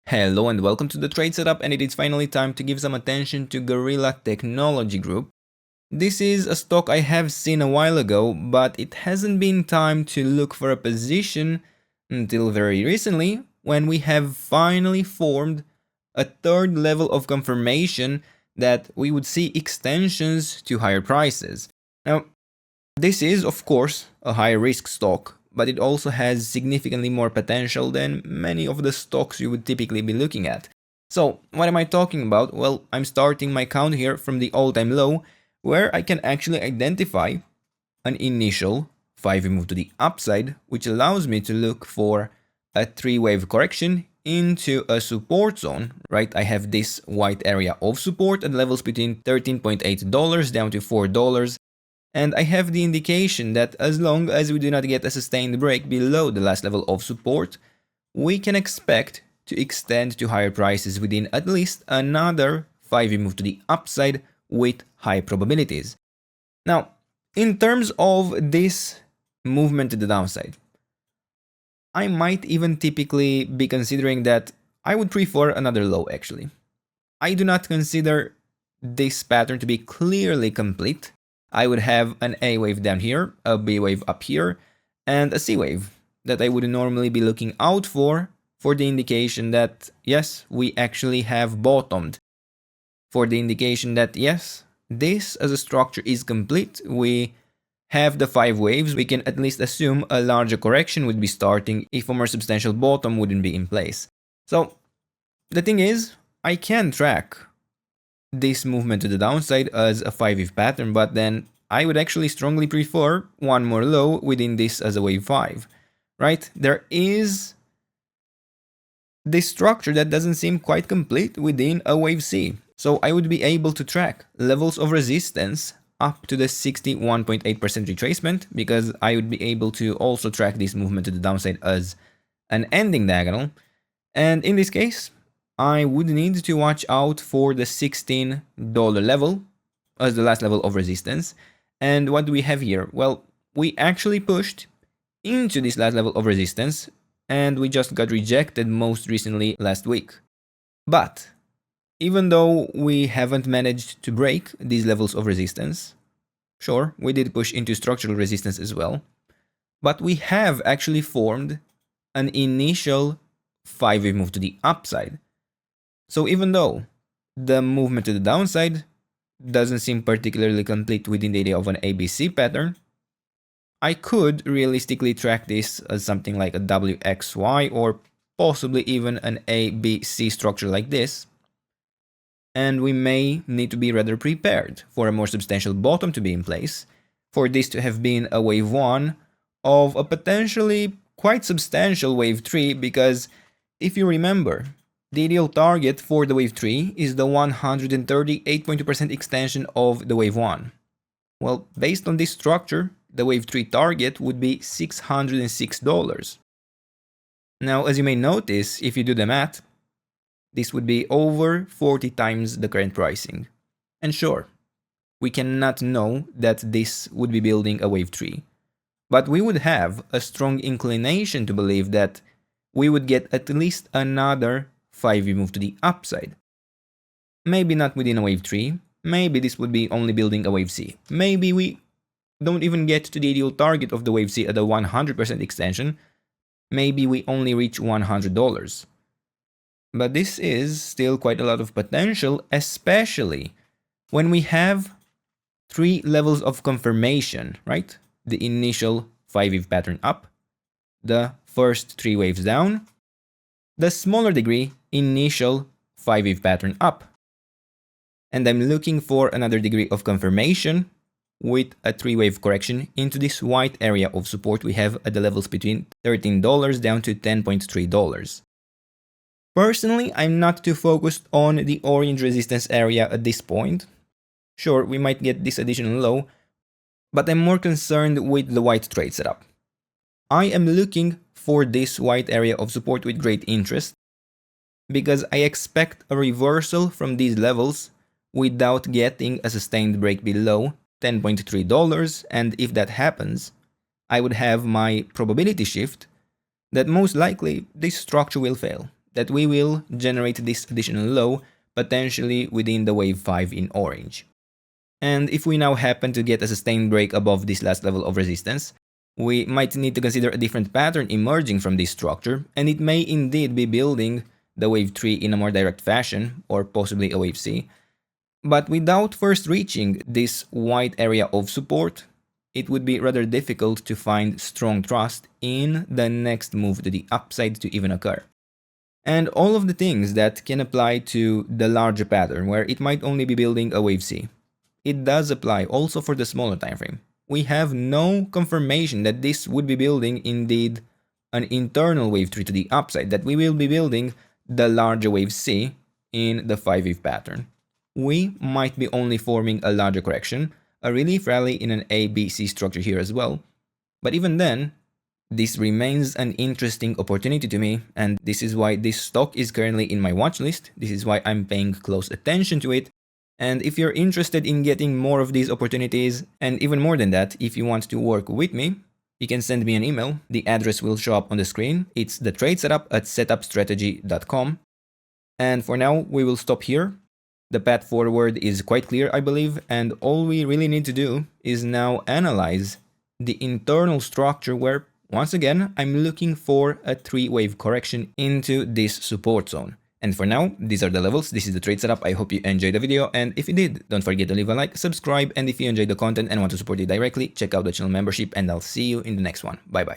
Hello and welcome to the trade setup, and it is finally time to give some attention to Gorrila Technology Group. This is a stock I have seen a while ago, but it hasn't been time to look for a position until very recently, when we have finally formed a third level of confirmation that we would see extensions to higher prices. Now, this is of course a high risk stock, but it also has significantly more potential than many of the stocks you would typically be looking at. So what am I talking about? Well, I'm starting my count here from the all-time low, where I can actually identify an initial 5-way move to the upside, which allows me to look for a 3-wave correction into a support zone, right? I have this white area of support at levels between $13.8 down to $4. And I have the indication that as long as we do not get a sustained break below the last level of support, we can expect to extend to higher prices within at least another 5-way move to the upside with high probabilities. Now, in terms of this movement to the downside, I might even typically be considering that I would prefer another low actually. I do not consider this pattern to be clearly complete. I would have an A wave down here, a B wave up here, and a C wave that I would normally be looking out for the indication that yes, we actually have bottomed. For the indication that yes, this as a structure is complete, we have the 5 waves, we can at least assume a larger correction would be starting if a more substantial bottom wouldn't be in place. So the thing is, I can track this movement to the downside as a 5-wave pattern, but then I would actually strongly prefer one more low within this as a wave 5, right? There is this structure that doesn't seem quite complete within a wave C. So I would be able to track levels of resistance up to the 61.8% retracement, because I would be able to also track this movement to the downside as an ending diagonal. And in this case, I would need to watch out for the $16 level as the last level of resistance. And what do we have here? Well, we actually pushed into this last level of resistance, and we just got rejected most recently last week. But even though we haven't managed to break these levels of resistance, sure, we did push into structural resistance as well, but we have actually formed an initial 5-wave move to the upside. So even though the movement to the downside doesn't seem particularly complete within the idea of an ABC pattern, I could realistically track this as something like a WXY or possibly even an ABC structure like this. And we may need to be rather prepared for a more substantial bottom to be in place, for this to have been a wave 1 of a potentially quite substantial wave 3, because if you remember, the ideal target for the wave 3 is the 138.2% extension of the wave 1. Well, based on this structure, the wave 3 target would be $606. Now, as you may notice, if you do the math, this would be over 40 times the current pricing. And sure, we cannot know that this would be building a wave 3, but we would have a strong inclination to believe that we would get at least another 5-wave move to the upside. Maybe not within a wave 3, maybe this would be only building a wave C. Maybe we don't even get to the ideal target of the wave C at a 100% extension. Maybe we only reach $100. But this is still quite a lot of potential, especially when we have 3 levels of confirmation, right? The initial 5-wave pattern up, the first 3 waves down, the smaller degree initial 5-wave pattern up. And I'm looking for another degree of confirmation with a 3-wave correction into this white area of support we have at the levels between $13 down to $10.3. Personally, I'm not too focused on the orange resistance area at this point. Sure, we might get this additional low, but I'm more concerned with the white trade setup. I am looking for this white area of support with great interest, because I expect a reversal from these levels without getting a sustained break below $10.3, and if that happens, I would have my probability shift that most likely this structure will fail. that we will generate this additional low potentially within the wave 5 in orange. And if we now happen to get a sustained break above this last level of resistance, we might need to consider a different pattern emerging from this structure, and it may indeed be building the wave 3 in a more direct fashion, or possibly a wave C. But without first reaching this white area of support, it would be rather difficult to find strong trust in the next move to the upside to even occur. And all of the things that can apply to the larger pattern, where it might only be building a wave C, it does apply also for the smaller time frame. We have no confirmation that this would be building indeed an internal wave 3 to the upside, that we will be building the larger wave C in the 5-wave pattern. We might be only forming a larger correction, a relief rally in an ABC structure here as well. But even then, this remains an interesting opportunity to me, and this is why this stock is currently in my watch list. This is why I'm paying close attention to it. And if you're interested in getting more of these opportunities, and even more than that, if you want to work with me, you can send me an email. The address will show up on the screen. It's the trade setup at setupstrategy.com. And for now, we will stop here. The path forward is quite clear, I believe, and all we really need to do is now analyze the internal structure where, once again, I'm looking for a 3-wave correction into this support zone. And for now, these are the levels. This is the trade setup. I hope you enjoyed the video, and if you did, don't forget to leave a like, subscribe, and if you enjoyed the content and want to support it directly, check out the channel membership, and I'll see you in the next one. Bye bye.